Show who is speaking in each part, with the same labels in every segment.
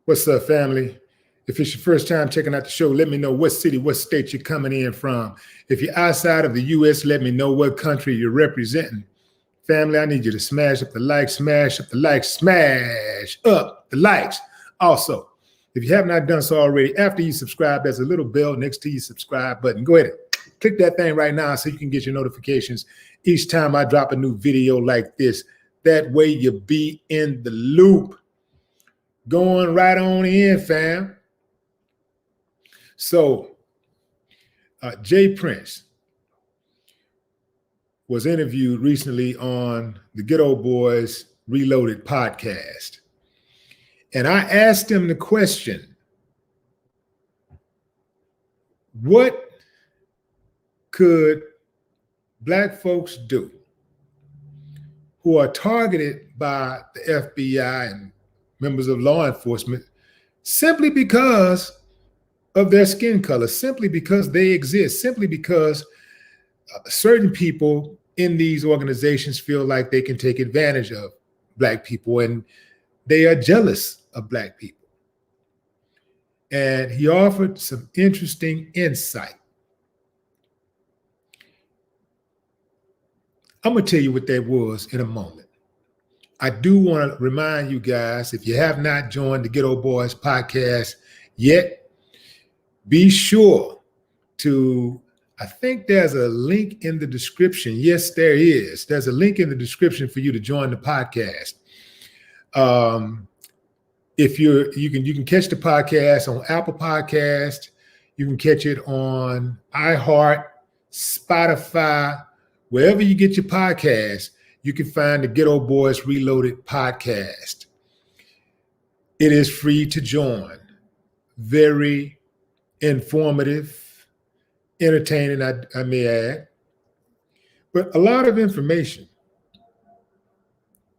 Speaker 1: What's up, family? If it's your first time checking out the show, let me know what city, what state you're coming in from. If you're outside of the U.S., let me know what country you're representing. Family, I need you to smash up the like, smash up the like, smash up the likes. Also, if you have not done so already, after you subscribe, there's a little bell next to your subscribe button. Go ahead and click that thing right now so you can get your notifications each time I drop a new video like this. That way you'll be in the loop. Going right on in, fam. So, Jay Prince was interviewed recently on the GETO Boys Reloaded podcast. And I asked him the question, what could Black folks do who are targeted by the FBI and members of law enforcement simply because of their skin color, simply because they exist, simply because certain people in these organizations feel like they can take advantage of Black people and they are jealous of Black people. And he offered some interesting insight. I'm going to tell you what that was in a moment. I do want to remind you guys, if you have not joined the GETO Boys podcast yet, be sure to, I think there's a link in the description. Yes, there is. There's a link in the description for you to join the podcast. If you can catch the podcast on Apple Podcast, you can catch it on iHeart, Spotify, wherever you get your podcast, you can find the GETO Boys Reloaded podcast. It is free to join. Very informative, entertaining, I may add, but a lot of information.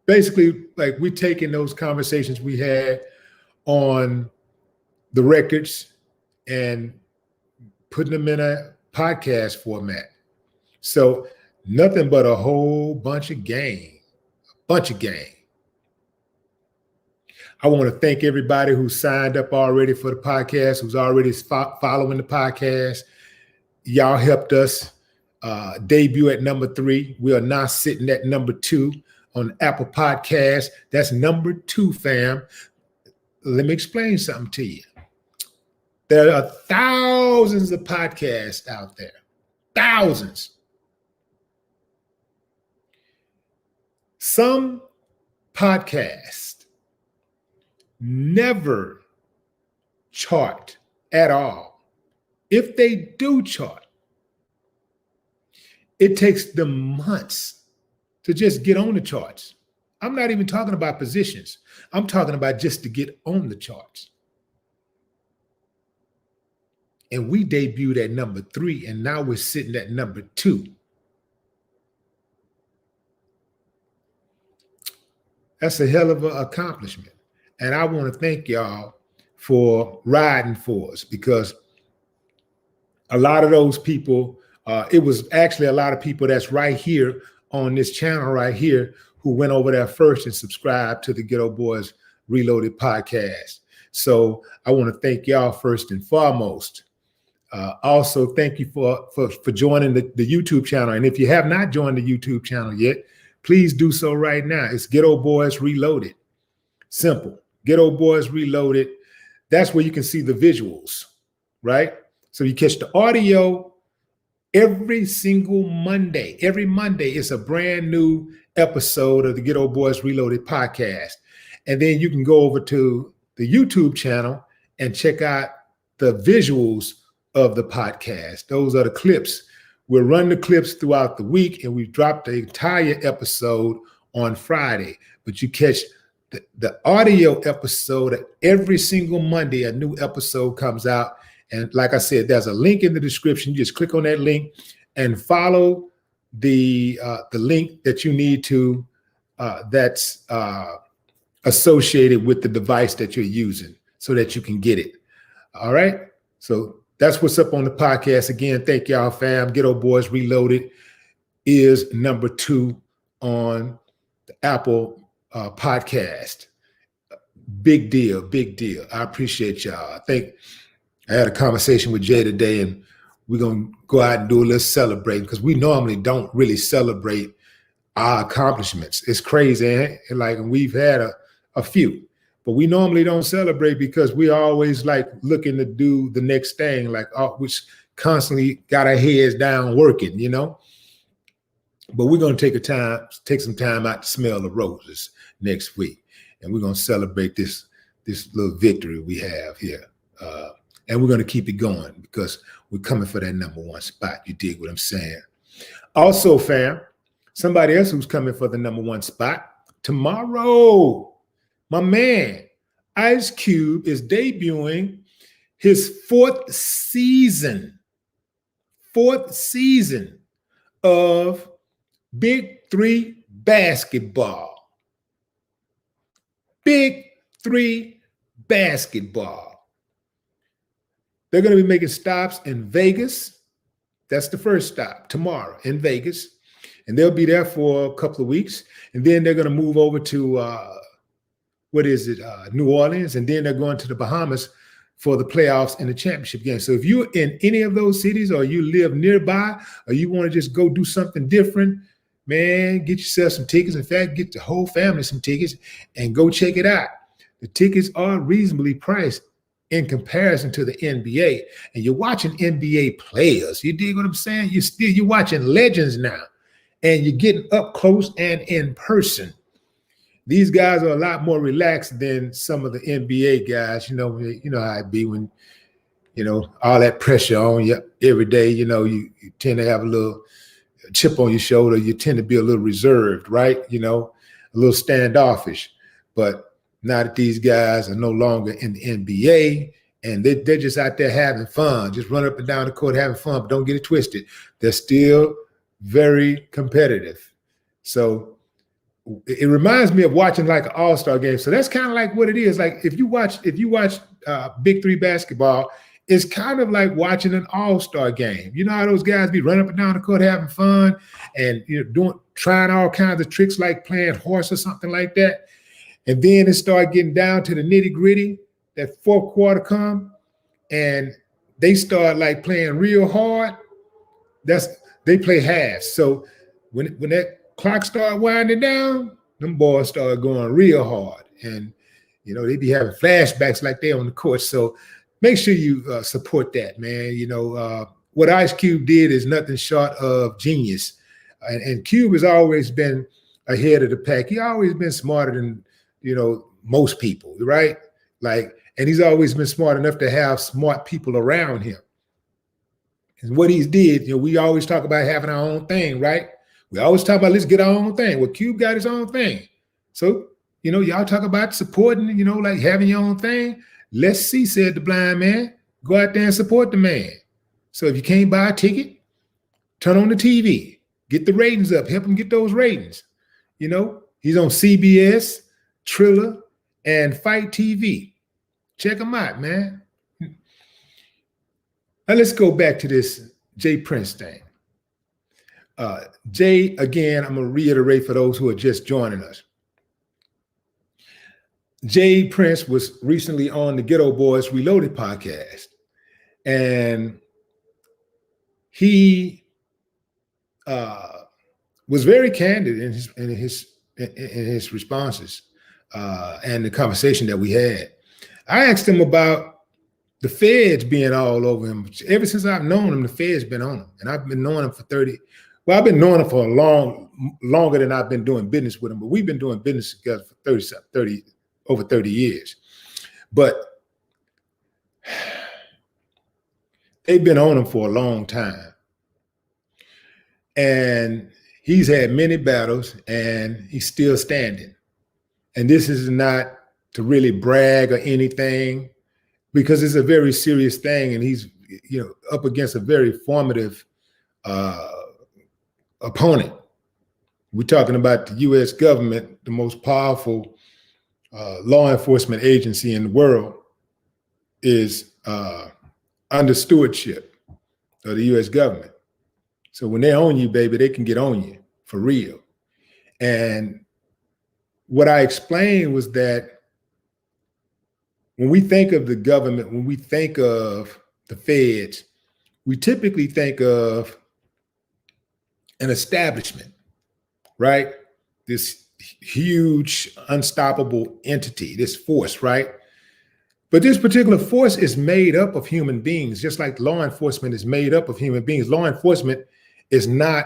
Speaker 1: Basically, like we're taking those conversations we had on the records and putting them in a podcast format. So nothing but a whole bunch of game. I want to thank everybody who signed up already for the podcast, who's already following the podcast. Y'all helped us debut at number 3. We are now sitting at number 2 on Apple Podcasts. That's number 2, fam. Let me explain something to you. There are thousands of podcasts out there. Thousands. Some podcasts never chart at all. If they do chart, it takes them months to just get on the charts. I'm not even talking about positions. I'm talking about just to get on the charts. And we debuted at number 3, and now we're sitting at number 2. That's a hell of an accomplishment. And I want to thank y'all for riding for us, because a lot of those people, it was actually a lot of people that's right here on this channel right here who went over there first and subscribed to the GETO Boys Reloaded podcast. So I want to thank y'all first and foremost. Also, thank you for joining the YouTube channel. And if you have not joined the YouTube channel yet, please do so right now. It's GETO Boys Reloaded. Simple. GETO Boys Reloaded. That's where you can see the visuals, right? So you catch the audio every single Monday. Every Monday is a brand new episode of the GETO Boys Reloaded podcast. And then you can go over to the YouTube channel and check out the visuals of the podcast. Those are the clips. We'll run the clips throughout the week, and we drop the entire episode on Friday. But you catch the audio episode every single Monday. A new episode comes out. And like I said, there's a link in the description. You just click on that link and follow the link that you need to, that's associated with the device that you're using so that you can get it. All right. So that's what's up on the podcast. Again, thank y'all, fam. GETO Boys Reloaded is number 2 on the Apple podcast. Big deal, big deal. I appreciate y'all. I think I had a conversation with Jay today, and we're going to go out and do a little celebrating because we normally don't really celebrate our accomplishments. It's crazy, eh? And like we've had a few, but we normally don't celebrate because we always like looking to do the next thing, like which constantly got our heads down working, you know. But we're going to take some time out to smell the roses next week, and we're going to celebrate this little victory we have here, and we're going to keep it going because we're coming for that #1 spot. You dig what I'm saying? Also, fam, somebody else who's coming for the #1 spot tomorrow, my man Ice Cube is debuting his fourth season of Big 3 basketball. Big 3 basketball. They're going to be making stops in Vegas. That's the first stop tomorrow in Vegas. And they'll be there for a couple of weeks. And then they're going to move over to, New Orleans. And then they're going to the Bahamas for the playoffs and the championship game. So if you're in any of those cities or you live nearby or you want to just go do something different, man, get yourself some tickets. In fact, get the whole family some tickets and go check it out. The tickets are reasonably priced in comparison to the NBA. And you're watching NBA players. You dig what I'm saying? You're watching legends now. And you're getting up close and in person. These guys are a lot more relaxed than some of the NBA guys. You know how it be when, all that pressure on you every day. You tend to have a little chip on your shoulder. You tend to be a little reserved, right? A little standoffish. But now that these guys are no longer in the NBA and they're just out there having fun, just run up and down the court having fun, but don't get it twisted. They're still very competitive. So it reminds me of watching like an all-star game. So that's kind of like what it is. Like if you watch Big 3 basketball, it's kind of like watching an all-star game. You know how those guys be running up and down the court having fun and trying all kinds of tricks like playing horse or something like that. And then it start getting down to the nitty-gritty, that fourth quarter come, and they start like playing real hard. They play halves. So when that clock start winding down, them boys start going real hard. And, they be having flashbacks like they on the court. So make sure you support that, man. What Ice Cube did is nothing short of genius. And Cube has always been ahead of the pack. He always been smarter than, most people, right? And he's always been smart enough to have smart people around him. And what he's did, we always talk about having our own thing, right? We always talk about let's get our own thing. Well, Cube got his own thing. So, y'all talk about supporting, like having your own thing. Let's see, said the blind man. Go out there and support the man. So if you can't buy a ticket, turn on the TV. Get the ratings up. Help him get those ratings. He's on CBS, Triller, and Fight TV. Check him out, man. Now let's go back to this Jay Prince thing. Jay, again, I'm going to reiterate for those who are just joining us. Jay Prince was recently on the Ghetto Boys Reloaded podcast, and he was very candid in his responses and the conversation that we had. I asked him about the feds being all over him. Ever since I've known him, the feds been on him, and I've been knowing him for I've been knowing him for longer than I've been doing business with him, but we've been doing business together for over 30 years. But they've been on him for a long time. And he's had many battles and he's still standing. And this is not to really brag or anything, because it's a very serious thing. And he's, up against a very formative opponent. We're talking about the U.S. government, the most powerful law enforcement agency in the world is under stewardship of the U.S. government. So when they own you, baby, they can get on you for real. And what I explained was that when we think of the government, when we think of the feds, we typically think of an establishment, right? This huge, unstoppable entity, this force, right? But this particular force is made up of human beings, just like law enforcement is made up of human beings. Law enforcement is not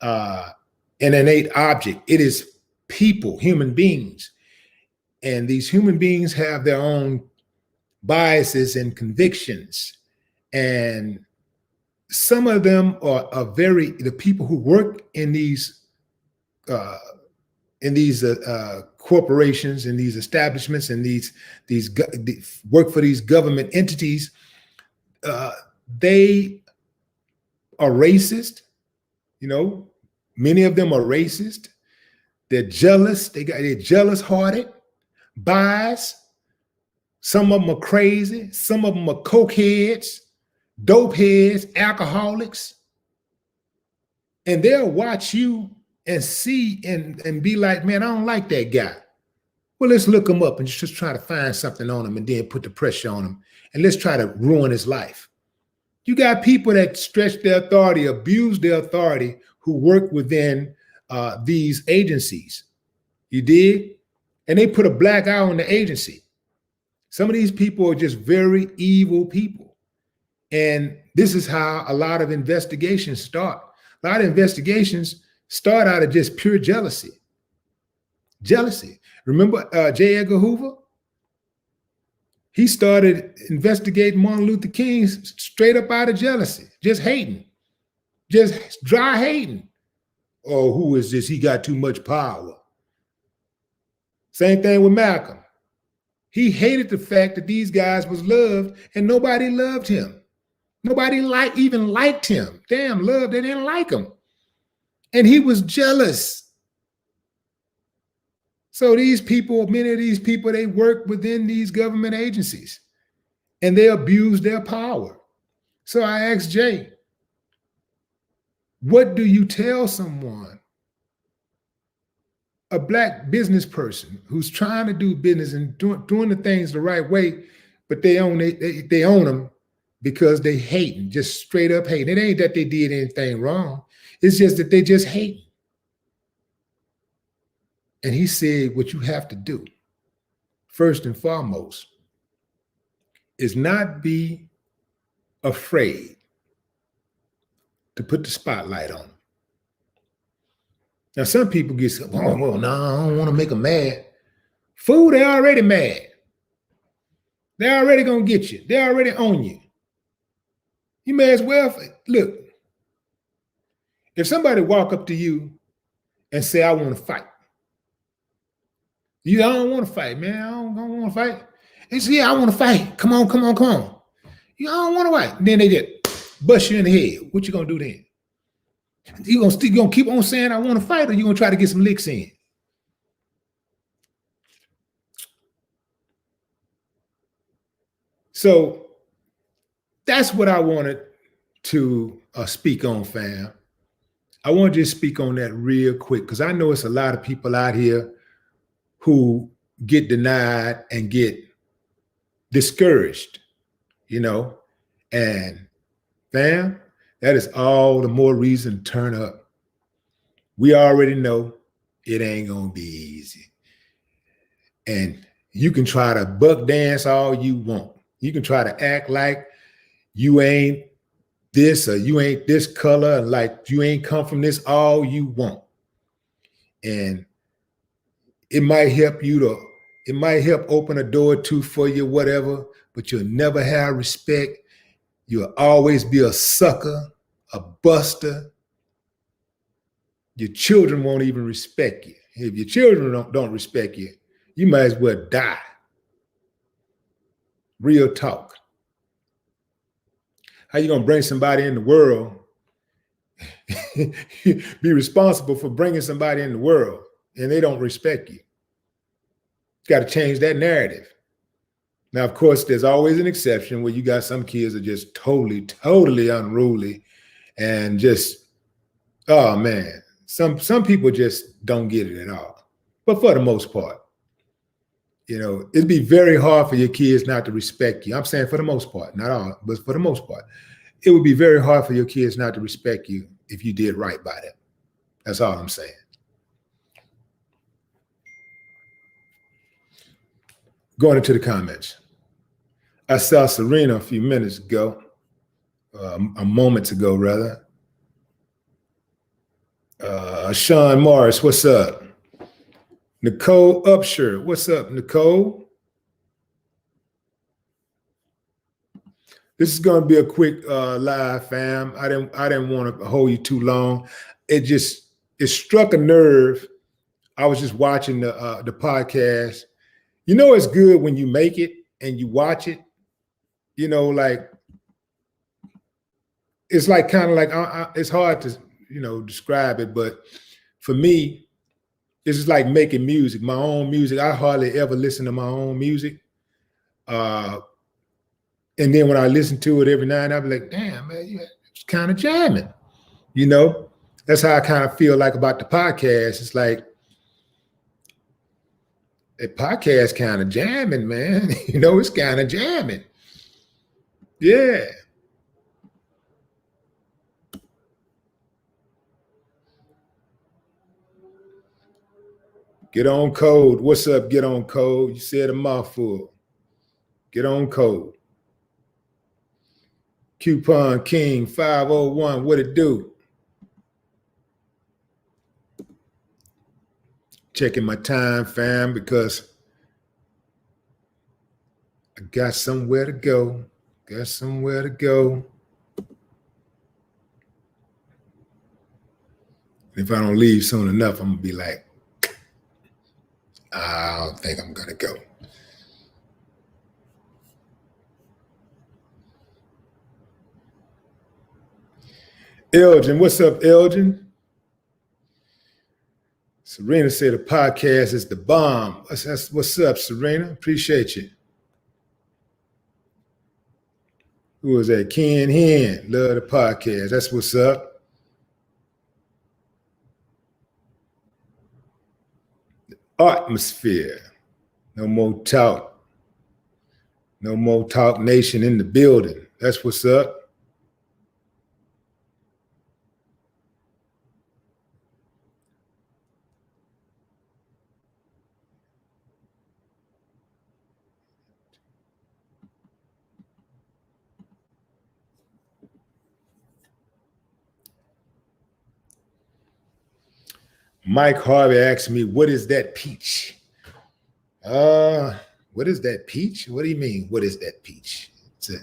Speaker 1: an innate object. It is people, human beings. And these human beings have their own biases and convictions. And some of them are the people who work in these corporations, in these establishments, and these work for these government entities, they are racist. You know, many of them are racist. They're jealous. They're jealous-hearted, biased. Some of them are crazy. Some of them are cokeheads, dope heads, alcoholics. And they'll watch you and see and be like, man, I don't like that guy. Well, let's look him up and just try to find something on him and then put the pressure on him. And let's try to ruin his life. You got people that stretch their authority, abuse their authority, who work within these agencies. You did? And they put a black eye on the agency. Some of these people are just very evil people. And this is how a lot of investigations start. A lot of investigations start out of just pure jealousy. Jealousy. Remember J. Edgar Hoover? He started investigating Martin Luther King straight up out of jealousy, just hating, just dry hating. Oh, who is this? He got too much power. Same thing with Malcolm. He hated the fact that these guys was loved and nobody loved him. Nobody even liked him. Damn, loved, they didn't like him. And he was jealous. So these people, many of these people, they work within these government agencies and they abuse their power. So I asked Jay, what do you tell someone, a black business person who's trying to do business and doing the things the right way, but they own them because they hating, just straight up hating. It ain't that they did anything wrong. It's just that they just hate. And he said, what you have to do, first and foremost, is not be afraid to put the spotlight on them. Now, some people get, oh, well, no, I don't want to make them mad. Fool, they're already mad. They're already going to get you. They're already on you. You may as well, look, if somebody walk up to you and say, I want to fight. I don't want to fight, man. I don't want to fight. They say, yeah, I want to fight. Come on. I don't want to fight. Then they just bust you in the head. What you going to do then? You gonna keep on saying I want to fight, or you gonna try to get some licks in? So that's what I wanted to speak on, fam. I want to just speak on that real quick because I know it's a lot of people out here who get denied and get discouraged, you know, and fam, that is all the more reason to turn up. We already know it ain't gonna be easy. And you can try to buck dance all you want. You can try to act like you ain't this or you ain't this color, and like you ain't come from this all you want. And it might help open a door or two for you, whatever, but you'll never have respect. You'll always be a sucker, a buster. Your children won't even respect you. If your children don't respect you, you might as well die. Real talk. How you gonna bring somebody in the world? Be responsible for bringing somebody in the world and they don't respect you. Got to change that narrative. Now, of course, there's always an exception where you got some kids that are just totally unruly and just, oh man, some people just don't get it at all. But for the most part, it'd be very hard for your kids not to respect you. I'm saying for the most part, not all, but for the most part, it would be very hard for your kids not to respect you if you did right by them. That's all I'm saying. Going into the comments. I saw Serena a few minutes ago, a moment ago, rather. Sean Morris, what's up? Nicole Upshur, what's up, Nicole? This is going to be a quick live, fam. I didn't want to hold you too long. It struck a nerve. I was just watching the podcast. It's good when you make it and you watch it. Like it's like kind of like it's hard to describe it, but for me, it's just like making music, my own music. I hardly ever listen to my own music. And then when I listen to it every night, I'll be like, damn, man, it's kind of jamming. That's how I kind of feel like about the podcast. It's like, the podcast kind of jamming, man. It's kind of jamming. Yeah. Get on code. What's up? Get on code. You said a mouthful. Get on code. Coupon King 501. What it do? Checking my time, fam, because I got somewhere to go. Got somewhere to go. If I don't leave soon enough, I'm going to be like, I don't think I'm going to go. Elgin, what's up, Elgin? Serena said the podcast is the bomb. What's up, Serena? Appreciate you. Who was that? Ken Hen. Love the podcast. That's what's up. Atmosphere. No more talk. No more talk nation in the building. That's what's up. Mike Harvey asked me, what is that peach? What is that peach? What do you mean? What is that peach? I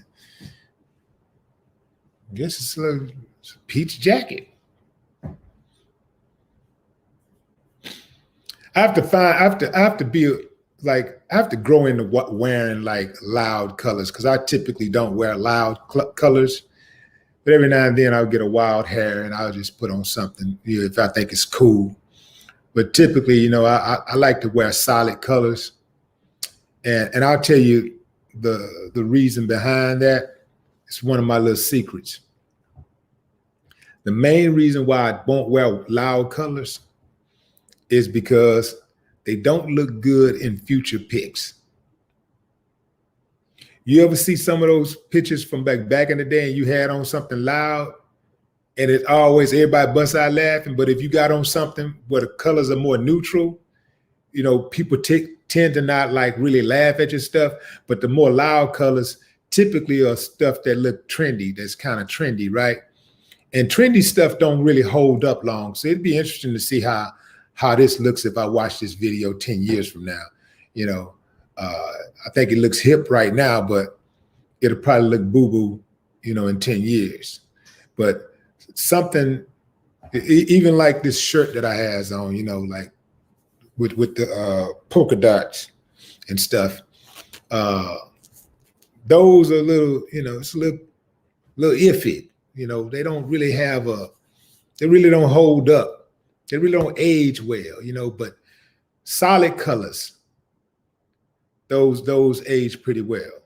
Speaker 1: guess it's a peach jacket. I have to grow into wearing like loud colors, because I typically don't wear loud colors. But every now and then I'll get a wild hair and I'll just put on something, if I think it's cool. But typically, I like to wear solid colors. And I'll tell you the reason behind that. It's one of my little secrets. The main reason why I won't wear loud colors is because they don't look good in future pics. You ever see some of those pictures from back in the day and you had on something loud and it always, everybody busts out laughing, but if you got on something where the colors are more neutral, people tend to not like really laugh at your stuff, but the more loud colors typically are stuff that look trendy, that's kind of trendy, right? And trendy stuff don't really hold up long. So it'd be interesting to see how this looks if I watch this video 10 years from now. I think it looks hip right now, but it'll probably look boo-boo, in 10 years. But something, even like this shirt that I has on, like with the polka dots and stuff, those are a little, it's a little iffy. They don't really they really don't hold up. They really don't age well, but solid colors, those age pretty well,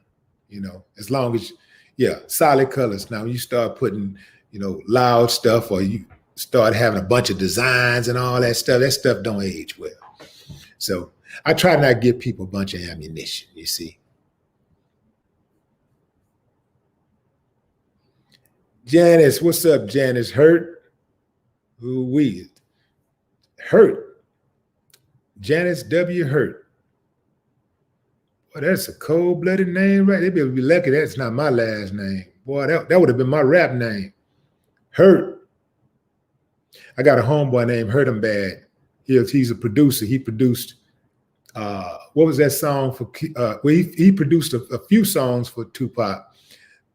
Speaker 1: as long as, solid colors. Now, when you start putting, loud stuff, or you start having a bunch of designs and all that stuff don't age well. So I try not to give people a bunch of ammunition, you see. Janice, what's up, Janice? Hurt? Ooh, we Hurt. Janice W. Hurt. Boy, that's a cold-blooded name, right? They better be lucky that's not my last name. Boy, that would have been my rap name. Hurt. I got a homeboy named Hurt 'em Bad. He's a producer. He produced, what was that song for? Well, he produced a few songs for Tupac,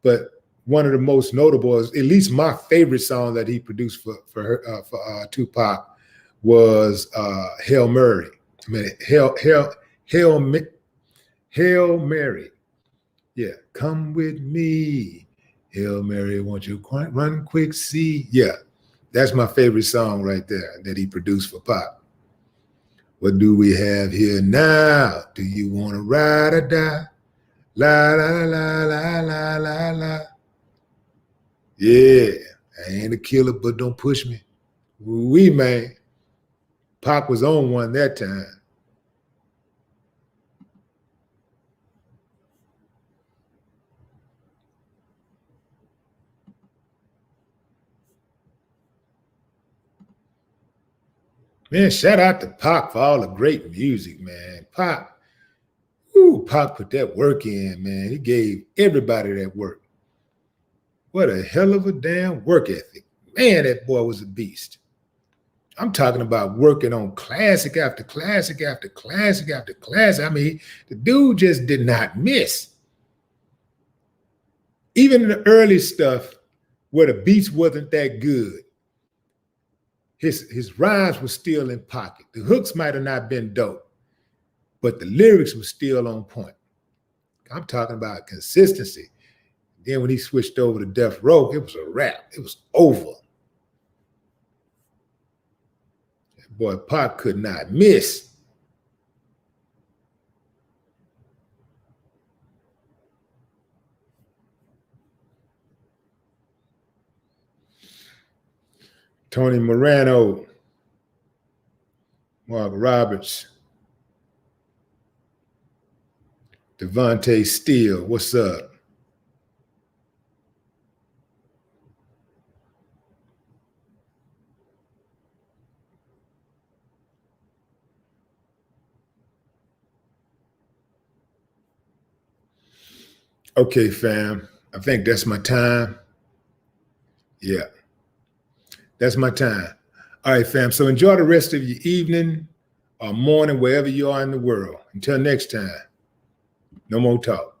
Speaker 1: but one of the most notable, at least my favorite song that he produced for Tupac was Hail Mary. I mean, Hail Mary. Yeah, come with me. Hail Mary, won't you run quick, see? Yeah, that's my favorite song right there that he produced for Pop. What do we have here now? Do you want to ride or die? La, la, la, la, la, la, la. Yeah, I ain't a killer, but don't push me. We, man. Pac was on one that time. Man, shout out to Pac for all the great music, man. Pac put that work in, man. He gave everybody that work. What a hell of a damn work ethic. Man, that boy was a beast. I'm talking about working on classic after classic after classic after classic. I mean, the dude just did not miss. Even in the early stuff where the beats wasn't that good, his rhymes were still in pocket. The hooks might have not been dope, but the lyrics were still on point. I'm talking about consistency. Then when he switched over to Death Row, it was a wrap. It was over. That boy Pac could not miss. Tony Morano, Mark Roberts, Devontae Steele, what's up? Okay, fam, I think that's my time. Yeah, that's my time. All right, fam, so enjoy the rest of your evening or morning, wherever you are in the world. Until next time, no more talk.